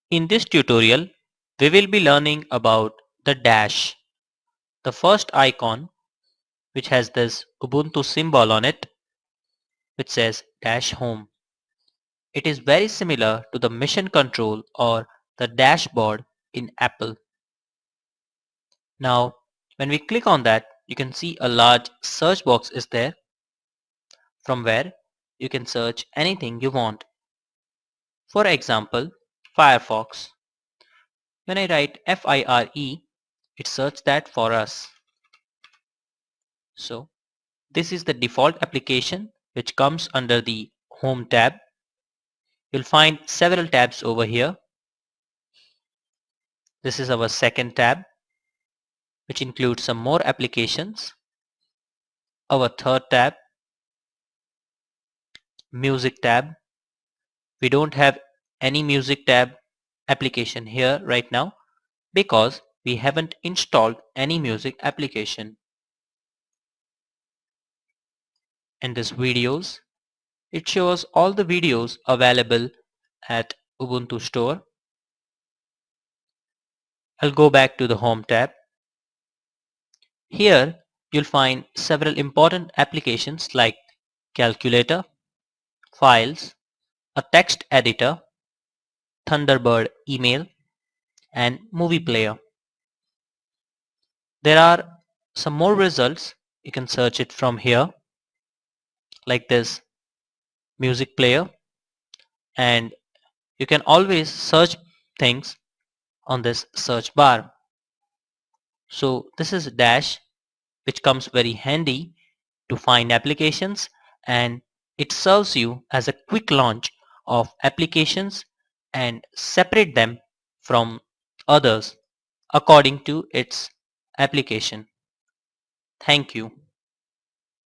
In this tutorial, we will be learning about the dash, the first icon which has this Ubuntu symbol on it which says dash home. It is very similar to the mission control or the dashboard in Apple. Now, when we click on that, you can see a large search box is there from where you can search anything you want. For example, Firefox. When I write Fire, it searches that for us. So this is the default application which comes under the Home tab. You'll find several tabs over here. This is our second tab which includes some more applications. Our third tab, Music tab. We don't have any Music tab application here right now because we haven't installed any music application. And this videos, it shows all the videos available at Ubuntu Store. I'll go back to the Home tab. Here you'll find several important applications like Calculator, Files, a text editor, Thunderbird email, and Movie Player. There are some more results. You can search it from here like this Music Player, and you can always search things on this search bar. So this is Dash, which comes very handy to find applications, and it serves you as a quick launch of applications and separate them from others according to its application. Thank you.